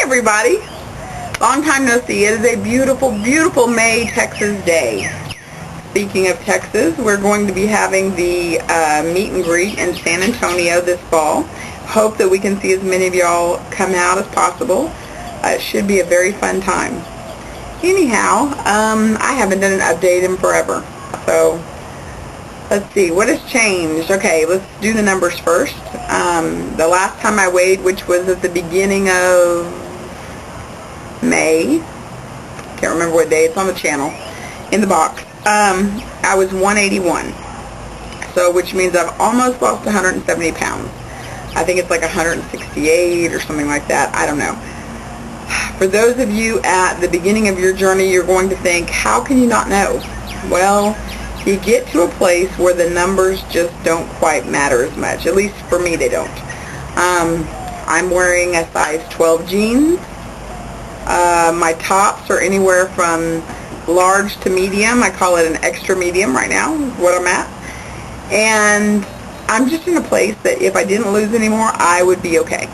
everybody. Long time no see. It is a beautiful, beautiful May, Texas day. Speaking of Texas, we're going to be having the meet and greet in San Antonio this fall. Hope that we can see as many of y'all come out as possible. It should be a very fun time. Anyhow, I haven't done an update in forever. So, let's see. What has changed? Okay, let's do the numbers first. The last time I weighed, which was at the beginning of May, can't remember what day, it's on the channel, in the box, I was 181, so which means I've almost lost 170 pounds. I think it's like 168 or something like that, I don't know. For those of you at the beginning of your journey, you're going to think, how can you not know? Well, you get to a place where the numbers just don't quite matter as much, at least for me they don't. I'm wearing a size 12 jeans. My tops are anywhere from large to medium. I call it an extra medium right now, is what I'm at. And I'm just in a place that if I didn't lose any more, I would be okay.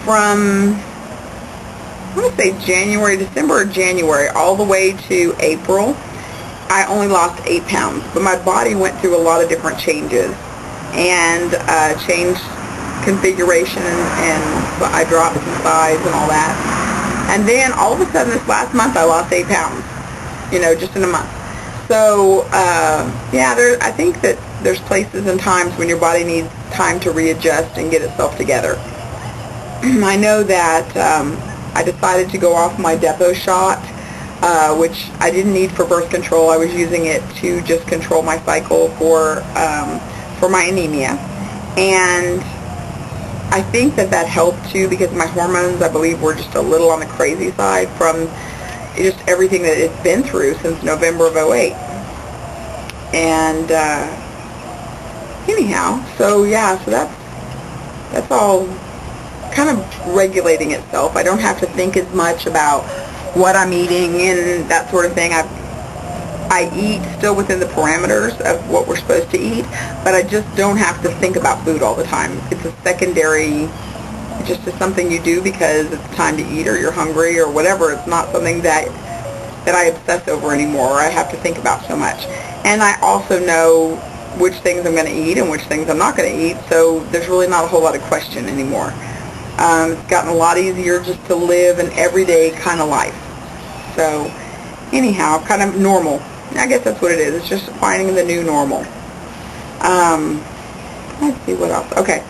From, I want to say December or January, all the way to April, I only lost 8 pounds. But my body went through a lot of different changes and changed configuration, and I dropped some size and all that. And then all of a sudden this last month I lost 8 pounds, just in a month. So yeah, I think that there's places and times when your body needs time to readjust and get itself together. I know that I decided to go off my depot shot, which I didn't need for birth control. I was using it to just control my cycle for my anemia. And I think that helped too, because my hormones, I believe, were just a little on the crazy side from just everything that it's been through since November of '08. And anyhow, so yeah, so that's all kind of regulating itself. I don't have to think as much about what I'm eating and that sort of thing. I eat still within the parameters of what we're supposed to eat, but I just don't have to think about food all the time. It's a secondary, just something you do because it's time to eat or you're hungry or whatever. It's not something that I obsess over anymore or I have to think about so much. And I also know which things I'm going to eat and which things I'm not going to eat, so there's really not a whole lot of question anymore. It's gotten a lot easier just to live an everyday kind of life. So anyhow, kind of normal. I guess that's what it is. It's just finding the new normal. Let's see what else. Okay.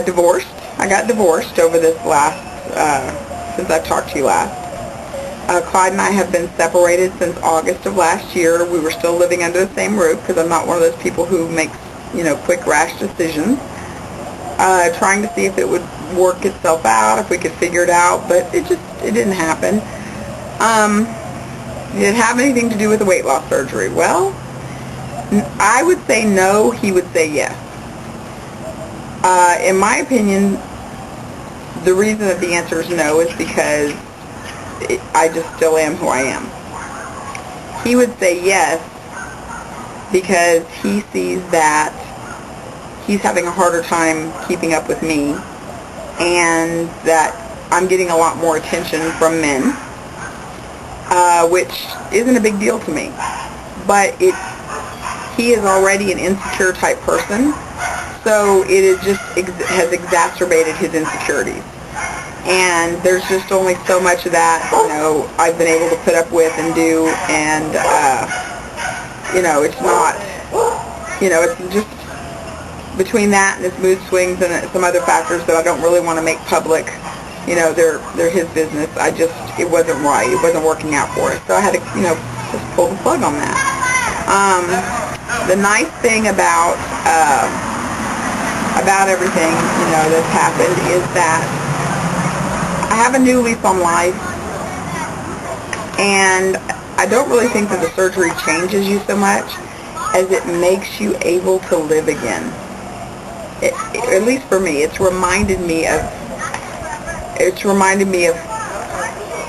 Divorced. I got divorced over this last, since I've talked to you last. Clyde and I have been separated since August of last year. We were still living under the same roof because I'm not one of those people who makes, quick, rash decisions. Trying to see if it would work itself out, if we could figure it out, but it didn't happen. Did it have anything to do with the weight loss surgery? Well, I would say no, he would say yes. In my opinion, the reason that the answer is no is because I just still am who I am. He would say yes because he sees that he's having a harder time keeping up with me and that I'm getting a lot more attention from men. Which isn't a big deal to me, but he is already an insecure type person, so it has exacerbated his insecurities, and there's just only so much of that I've been able to put up with and do, and it's not, it's just between that and his mood swings and some other factors that I don't really want to make public. They're his business. It wasn't right. It wasn't working out for us. So I had to, just pull the plug on that. The nice thing about everything, that's happened is that I have a new lease on life, and I don't really think that the surgery changes you so much as it makes you able to live again. At least for me, it's reminded me of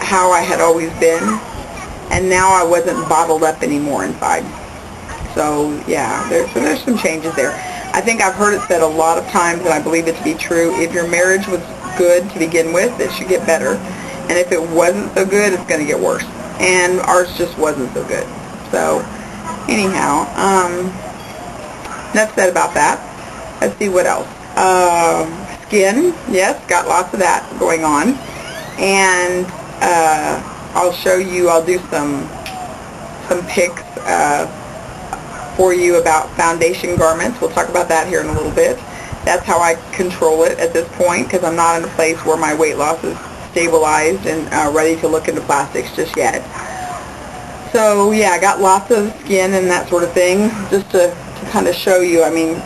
how I had always been, and now I wasn't bottled up anymore inside. So yeah, there's some changes there. I think I've heard it said a lot of times, and I believe it to be true, if your marriage was good to begin with, it should get better. And if it wasn't so good, it's going to get worse. And ours just wasn't so good. So, anyhow, enough said about that. Let's see what else. Skin, yes, got lots of that going on. And I'll show you, I'll do some pics for you about foundation garments. We'll talk about that here in a little bit. That's how I control it at this point, because I'm not in a place where my weight loss is stabilized and ready to look into plastics just yet. So yeah, I got lots of skin and that sort of thing, just to kind of show you. I mean,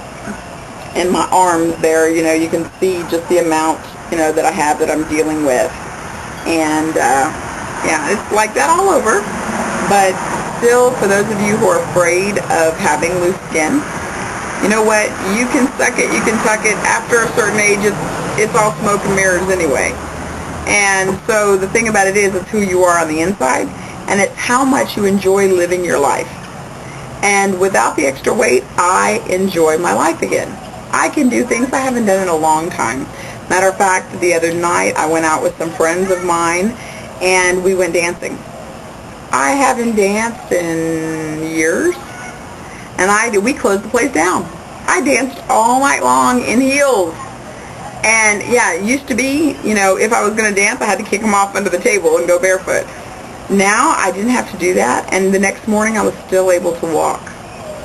in my arms there, you know, you can see just the amount, you know, that I have that I'm dealing with. And yeah, it's like that all over. But still, for those of you who are afraid of having loose skin, you know what? You can suck it. You can tuck it. After a certain age, it's all smoke and mirrors anyway. And so the thing about it is, it's who you are on the inside, and it's how much you enjoy living your life. And without the extra weight, I enjoy my life again. I can do things I haven't done in a long time. Matter of fact, the other night I went out with some friends of mine, and we went dancing. I haven't danced in years, and we closed the place down. I danced all night long in heels. And yeah, it used to be, you know, if I was going to dance, I had to kick them off under the table and go barefoot. Now I didn't have to do that, and the next morning I was still able to walk.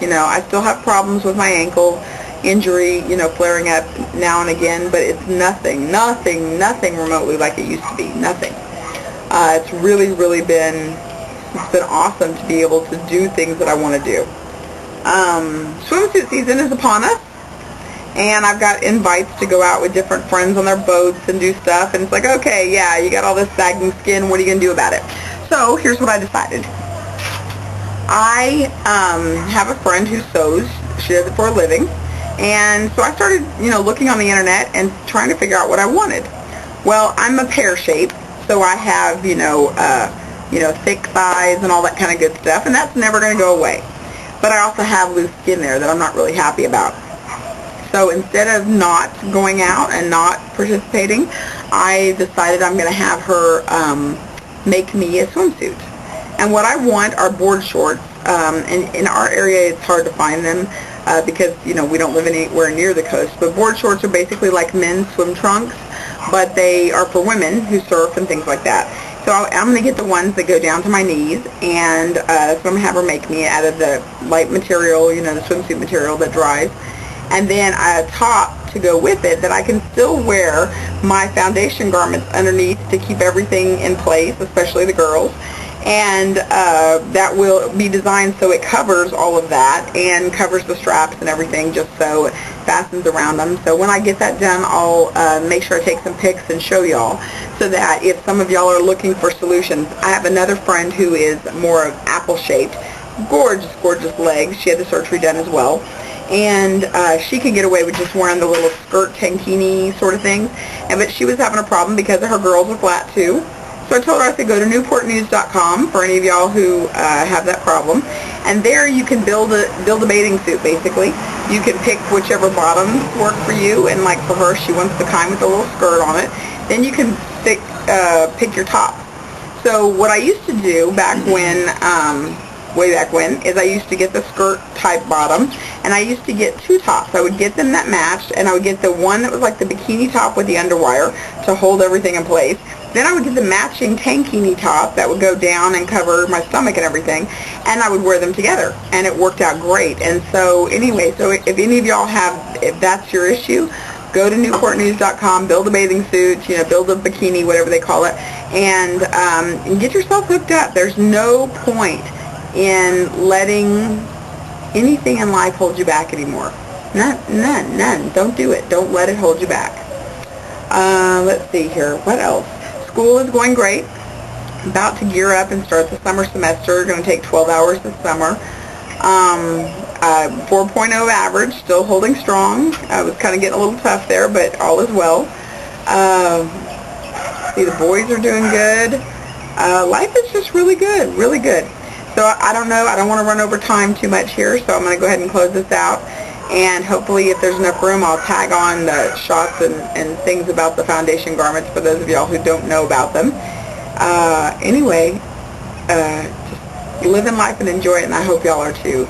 You know, I still have problems with my ankle injury, you know, flaring up now and again, but it's nothing remotely like it used to be. Nothing. It's really been awesome to be able to do things that I want to do. Swimsuit season is upon us, and I've got invites to go out with different friends on their boats and do stuff, and it's like, okay, yeah, you got all this sagging skin, what are you going to do about it? So here's what I decided. I have a friend who sews. She does it for a living, and so I started, you know, looking on the internet and trying to figure out what I wanted. Well, I'm a pear shape, so I have, you know, thick thighs and all that kind of good stuff, and that's never going to go away. But I also have loose skin there that I'm not really happy about. So instead of not going out and not participating, I decided I'm going to have her make me a swimsuit. And what I want are board shorts. And in our area, it's hard to find them because, you know, we don't live anywhere near the coast. But board shorts are basically like men's swim trunks, but they are for women who surf and things like that. So I'm going to get the ones that go down to my knees, and so I'm going to have her make me out of the light material, you know, the swimsuit material that dries, and then a top to go with it that I can still wear my foundation garments underneath to keep everything in place, especially the girls, and that will be designed so it covers all of that and covers the straps and everything, just so it fastens around them. So when I get that done, I'll make sure I take some pics and show y'all, so that if some of y'all are looking for solutions. I have another friend who is more of apple-shaped, gorgeous legs. She had the surgery done as well, and she can get away with just wearing the little skirt tankini sort of things, but she was having a problem because her girls are flat too. So I told her I could go to newportnews.com for any of y'all who have that problem, and there you can build a bathing suit. Basically, you can pick whichever bottoms work for you, and like for her, she wants the kind with a little skirt on it. Then you can pick your top. So what I used to do back when, way back when, is I used to get the skirt type bottom, and I used to get two tops. I would get them that matched, and I would get the one that was like the bikini top with the underwire to hold everything in place. Then I would get the matching tankini top that would go down and cover my stomach and everything, and I would wear them together, and it worked out great. And so anyway, so if any of y'all if that's your issue, go to newportnews.com, build a bathing suit, you know, build a bikini, whatever they call it, and get yourself hooked up. There's no point in letting anything in life hold you back anymore. None. Don't do it. Don't let it hold you back. Let's see here. What else? School is going great. About to gear up and start the summer semester. Going to take 12 hours this summer. 4.0 average, still holding strong. I was kind of getting a little tough there, but all is well. See, the boys are doing good. Life is just really good, So I don't know. I don't want to run over time too much here, so I'm going to go ahead and close this out. And hopefully if there's enough room, I'll tag on the shots and things about the foundation garments for those of y'all who don't know about them. Anyway, just living life and enjoy it, and I hope y'all are too.